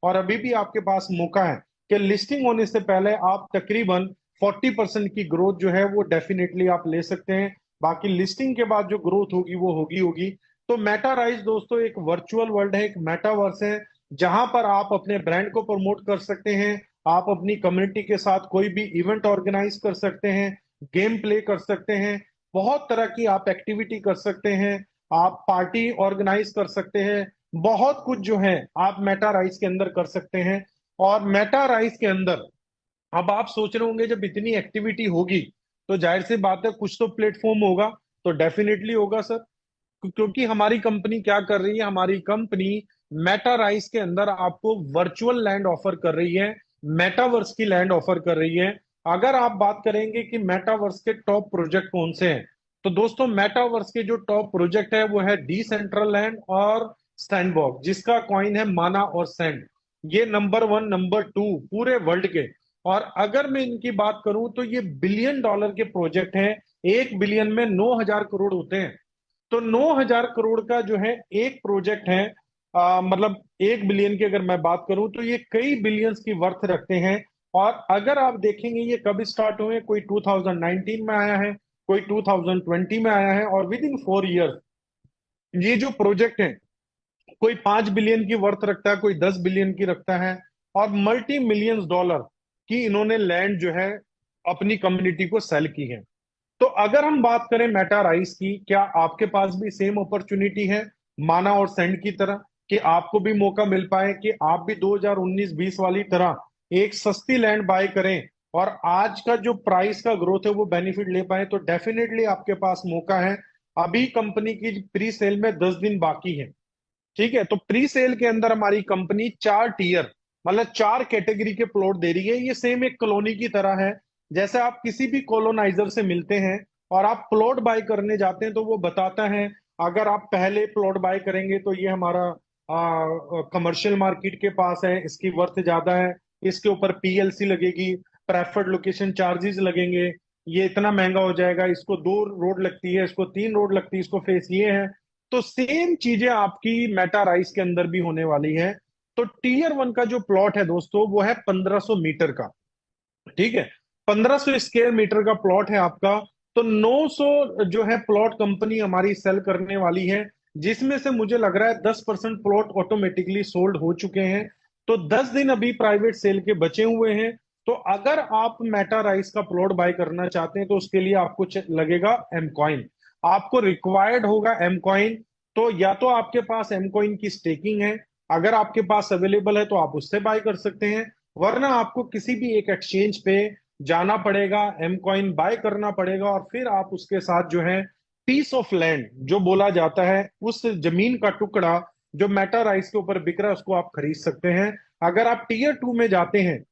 और अभी भी आपके पास मौका है कि लिस्टिंग होने से पहले आप तकरीबन 40% की ग्रोथ जो है वो डेफिनेटली आप ले सकते हैं। बाकी लिस्टिंग के बाद जो ग्रोथ होगी वो होगी होगी। तो मेटाराइज दोस्तों एक वर्चुअल वर्ल्ड है, एक मेटावर्स है, जहां पर आप अपने ब्रांड को प्रमोट कर सकते हैं। आप अपनी कम्युनिटी के साथ कोई भी इवेंट ऑर्गेनाइज कर सकते हैं, गेम प्ले कर सकते हैं, बहुत तरह की आप एक्टिविटी कर सकते हैं, आप पार्टी ऑर्गेनाइज कर सकते हैं। बहुत कुछ जो है आप मेटा राइस के अंदर कर सकते हैं। और मेटा राइस के अंदर अब आप सोच रहे होंगे जब इतनी एक्टिविटी होगी तो जाहिर सी बात है कुछ तो प्लेटफॉर्म होगा। तो डेफिनेटली होगा सर, क्योंकि हमारी कंपनी क्या कर रही है, हमारी कंपनी मेटा राइस के अंदर आपको वर्चुअल लैंड ऑफर कर रही है, मेटावर्स की लैंड ऑफर कर रही है। अगर आप बात करेंगे कि मेटावर्स के टॉप प्रोजेक्ट कौन से हैं, तो दोस्तों मेटावर्स के जो टॉप प्रोजेक्ट है वो है डिसेंट्रल लैंड और सैंडबॉक्स, जिसका कॉइन है माना और सैंड। ये नंबर वन नंबर टू पूरे वर्ल्ड के। और अगर मैं इनकी बात करूं तो ये बिलियन डॉलर के प्रोजेक्ट हैं। 1 बिलियन में 9,000 करोड़ होते हैं। तो 9,000 करोड़ का जो है एक प्रोजेक्ट है। मतलब 1 बिलियन की अगर मैं बात करूं तो ये कई बिलियंस की वर्थ रखते हैं। और अगर आप देखेंगे ये कब स्टार्ट हुए, कोई 2019 में आया है, कोई 2020 में आया है, और विद इन 4 ईयर्स ये जो प्रोजेक्ट है कोई 5 बिलियन की वर्थ रखता है, कोई 10 बिलियन की रखता है। और मल्टी मिलियंस डॉलर की इन्होंने लैंड जो है अपनी कम्युनिटी को सेल की है। तो अगर हम बात करें मेटा राइस की, क्या आपके पास भी सेम अपॉर्चुनिटी है माना और सेंड की तरह, कि आपको भी मौका मिल पाए कि आप भी 2019-20 वाली तरह एक सस्ती लैंड बाय करें और आज का जो प्राइस का ग्रोथ है वो बेनिफिट ले पाए? तो डेफिनेटली आपके पास मौका है। अभी कंपनी की प्री सेल में 10 दिन बाकी है। ठीक है, तो प्री सेल के अंदर हमारी कंपनी 4 टीयर, मतलब 4 कैटेगरी के प्लॉट दे रही है। ये सेम एक कॉलोनी की तरह है। जैसे आप किसी भी कॉलोनाइजर से मिलते हैं और आप प्लॉट बाय करने जाते हैं तो वो बताता है अगर आप पहले प्लॉट बाय करेंगे तो ये हमारा कमर्शियल मार्केट के पास है, इसकी वर्थ ज्यादा है, इसके ऊपर पीएलसी लगेगी, प्रेफर्ड लोकेशन चार्जेस लगेंगे, ये इतना महंगा हो जाएगा, इसको 2 रोड लगती है, इसको 3 रोड लगती है, इसको फेस ये है। तो सेम चीजें आपकी मेटा राइस के अंदर भी होने वाली है। तो टीयर वन का जो प्लॉट है दोस्तों वो है 1500 मीटर का। ठीक है, 1500 स्क्वायर मीटर का प्लॉट है आपका। तो 900 जो है प्लॉट कंपनी हमारी सेल करने वाली है, जिसमें से मुझे लग रहा है 10% प्लॉट ऑटोमेटिकली सोल्ड हो चुके हैं। तो 10 दिन अभी प्राइवेट सेल के बचे हुए हैं। तो अगर आप मेटा राइस का प्लॉट बाय करना चाहते हैं तो उसके लिए आपको लगेगा एम कॉइन, आपको रिक्वायर्ड होगा एम कॉइन। तो या तो आपके पास एम कॉइन की स्टेकिंग है, अगर आपके पास अवेलेबल है तो आप उससे बाय कर सकते हैं, वरना आपको किसी भी एक एक्सचेंज पे जाना पड़ेगा, एम कॉइन बाय करना पड़ेगा, और फिर आप उसके साथ जो है पीस ऑफ लैंड जो बोला जाता है, उस जमीन का टुकड़ा जो मेटा राइस के ऊपर बिक रहा है उसको आप खरीद सकते हैं। अगर आप टीयर टू में जाते हैं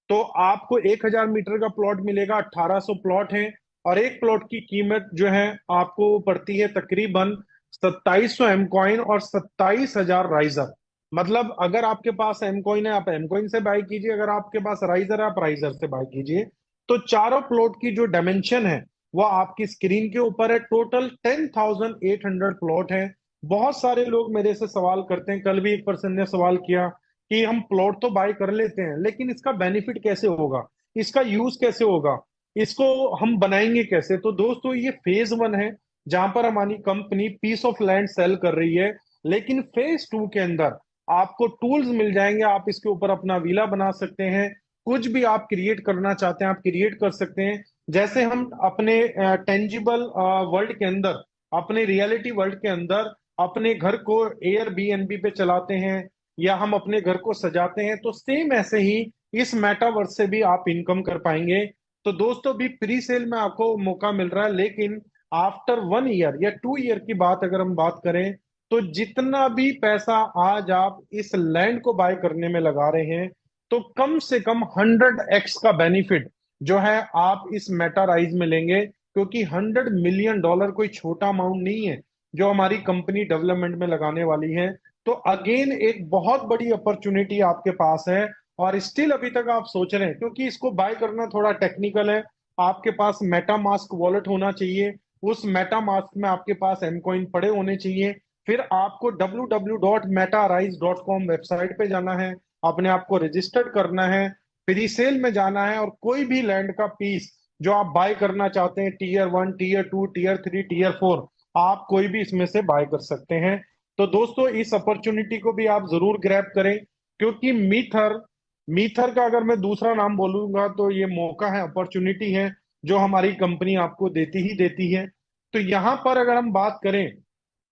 तो आपको 1,000 मीटर का प्लॉट मिलेगा, 1800 प्लॉट है, और एक प्लॉट की कीमत जो है आपको पड़ती है तकरीबन 2700 एम कॉइन और 27,000 राइजर। मतलब अगर आपके पास एम कॉइन है आप एम कॉइन से बाय कीजिए, अगर आपके पास राइजर है आप राइजर से बाय कीजिए। तो चारों प्लॉट की जो डायमेंशन है वो आपकी स्क्रीन के ऊपर है। टोटल 10,800 प्लॉट है। बहुत सारे लोग मेरे से सवाल करते हैं, कल भी एक पर्सन ने सवाल किया कि हम प्लॉट तो बाय कर लेते हैं लेकिन इसका बेनिफिट कैसे होगा, इसका यूज कैसे होगा, इसको हम बनाएंगे कैसे? तो दोस्तों ये फेज वन है जहां पर हमारी company piece of land sale कर रही है। लेकिन फेज टू के अंदर आपको टूल्स मिल जाएंगे, आप इसके ऊपर अपना विला बना सकते हैं, कुछ भी आप क्रिएट करना चाहते हैं आप क्रिएट कर सकते हैं। जैसे हम अपने टेंजिबल वर्ल्ड के अंदर, अपने रियलिटी वर्ल्ड के अंदर अपने घर को एयरबीएनबी पे चलाते हैं या हम अपने घर को सजाते हैं, तो सेम ऐसे ही इस मेटावर्स से भी आप इनकम कर पाएंगे। तो दोस्तों भी प्री सेल में आपको मौका मिल रहा है, लेकिन आफ्टर 1 ईयर या 2 ईयर की बात अगर हम बात करें तो जितना भी पैसा आज आप इस लैंड को बाय करने में लगा रहे हैं तो कम से कम 100x का बेनिफिट जो है आप इस मेटा राइज में लेंगे, क्योंकि 100 मिलियन डॉलर कोई छोटा अमाउंट नहीं है जो हमारी कंपनी डेवलपमेंट में लगाने वाली है। तो अगेन एक बहुत बड़ी अपॉर्चुनिटी आपके पास है। और स्टिल अभी तक आप सोच रहे हैं, क्योंकि इसको बाय करना थोड़ा टेक्निकल है, आपके पास मेटामास्क वॉलेट होना चाहिए, उस मेटामास्क में आपके पास एमकॉइन पड़े होने चाहिए। फिर आपको www.metarize.com वेबसाइट पे जाना है, अपने आप को रजिस्टर्ड करना है, प्री सेल में जाना है, और कोई भी लैंड का पीस जो आप बाय करना चाहते हैं, टीयर 1, टीयर 2, टीयर 3, टीयर 4, आप कोई भी इसमें से बाय कर सकते हैं। तो दोस्तों इस अपॉर्चुनिटी को भी आप जरूर ग्रैब करें, क्योंकि मीथर मीथर का अगर मैं दूसरा नाम बोलूंगा तो ये मौका है, अपॉर्चुनिटी है, जो हमारी कंपनी आपको देती ही देती है। तो यहाँ पर अगर हम बात करें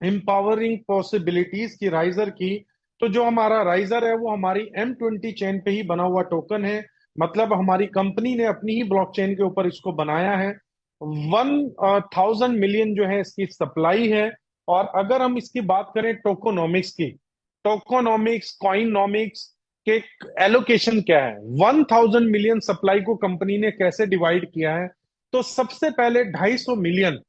एम्पावरिंग पॉसिबिलिटीज की राइजर की, तो जो हमारा राइजर है वो हमारी M20 चेन पे ही बना हुआ टोकन है। मतलब हमारी कंपनी ने अपनी ही ब्लॉकचेन के ऊपर इसको बनाया है। 1,000 मिलियन जो है इसकी सप्लाई है। और अगर हम इसकी बात करें टोकोनॉमिक्स की, टोकोनॉमिक्स कॉइनॉमिक्स के एलोकेशन क्या है, 1,000 मिलियन सप्लाई को कंपनी ने कैसे डिवाइड किया है। तो सबसे पहले 250 मिलियन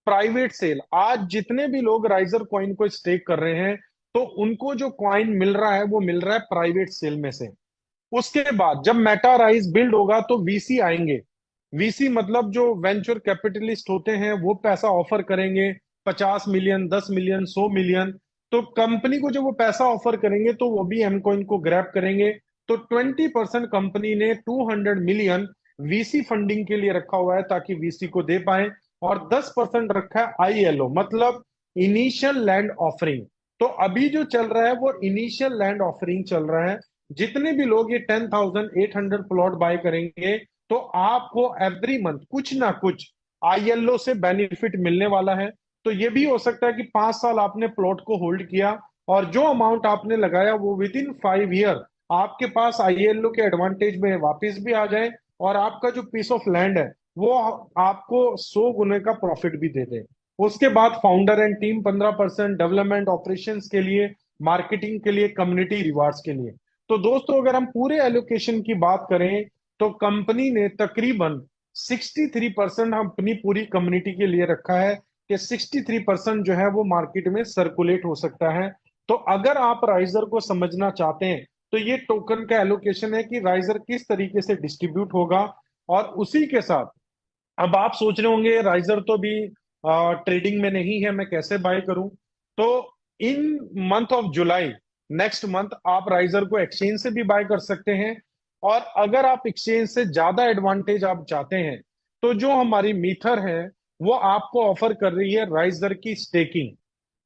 प्राइवेट सेल, आज जितने भी लोग राइजर कॉइन को स्टेक कर रहे हैं, तो उनको जो कॉइन मिल रहा है वो मिल रहा है प्राइवेट सेल में से। उसके बाद जब मेटा राइज बिल्ड होगा तो वीसी आएंगे। वीसी मतलब जो वेंचर कैपिटलिस्ट होते हैं वो पैसा ऑफर करेंगे, 50 मिलियन, 10 मिलियन, 100 मिलियन। तो कंपनी को जब वो पैसा ऑफर करेंगे तो वो भी एम कॉइन को ग्रैब करेंगे। तो 20% कंपनी ने 200 मिलियन वीसी फंडिंग के लिए रखा हुआ है ताकि वीसी को दे पाए, और 10% रखा है आईएलओ, मतलब इनिशियल लैंड ऑफरिंग। तो अभी जो चल रहा है वो इनिशियल लैंड ऑफरिंग चल रहा है। जितने भी लोग ये 10,800 प्लॉट बाय करेंगे, तो आपको एवरी मंथ कुछ ना कुछ आईएलओ से बेनिफिट मिलने वाला है। तो ये भी हो सकता है कि 5 साल आपने प्लॉट को होल्ड किया, और जो अमाउंट आपने लगाया वो विद इन 5 ईयर आपके पास आईएलओ के एडवांटेज में वापस भी आ जाए, और आपका जो पीस ऑफ लैंड है वो आपको 100 गुने का प्रॉफिट भी दे दे। उसके बाद founder and team 15%, development operations के लिए, मार्केटिंग के लिए, कम्युनिटी रिवार्ड्स के लिए। तो दोस्तों अगर हम पूरे एलोकेशन की बात करें, तो कंपनी ने तकरीबन 63% अपनी पूरी कम्युनिटी के लिए रखा है, कि 63% जो है वो मार्केट में सर्कुलेट हो सकता है। तो अगर आप राइजर को समझना चाहते हैं, तो ये टोकन का एलोकेशन है कि राइजर किस तरीके से डिस्ट्रीब्यूट होगा। और उसी के साथ अब आप सोच रहे होंगे राइजर तो भी ट्रेडिंग में नहीं है, मैं कैसे बाय करूं। तो इन month of July, next month, आप राइजर को एक्सचेंज से भी बाय कर सकते हैं। और अगर आप एक्सचेंज से ज्यादा एडवांटेज आप चाहते हैं, तो जो हमारी मीथर है वो आपको ऑफर कर रही है राइजर की स्टेकिंग।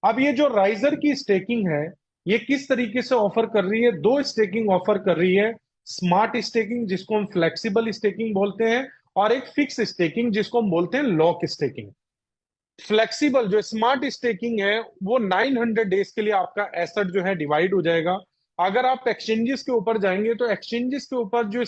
अब ये जो राइजर की स्टेकिंग है, ये किस तरीके से ऑफर कर रही है, दो स्टेकिंग ऑफर कर रही है। स्मार्ट स्टेकिंग जिसको हम फ्लेक्सिबल स्टेकिंग बोलते हैं, और एक फिक्स स्टेकिंग जिसको हम बोलते हैं लॉक स्टेकिंग। फ्लेक्सिबल जो स्मार्ट स्टेकिंग है वो 900 डेज के लिए आपका एसेट जो है डिवाइड हो जाएगा। अगर आप एक्सचेंजेस के ऊपर जाएंगे तो एक्सचेंजेस के ऊपर जो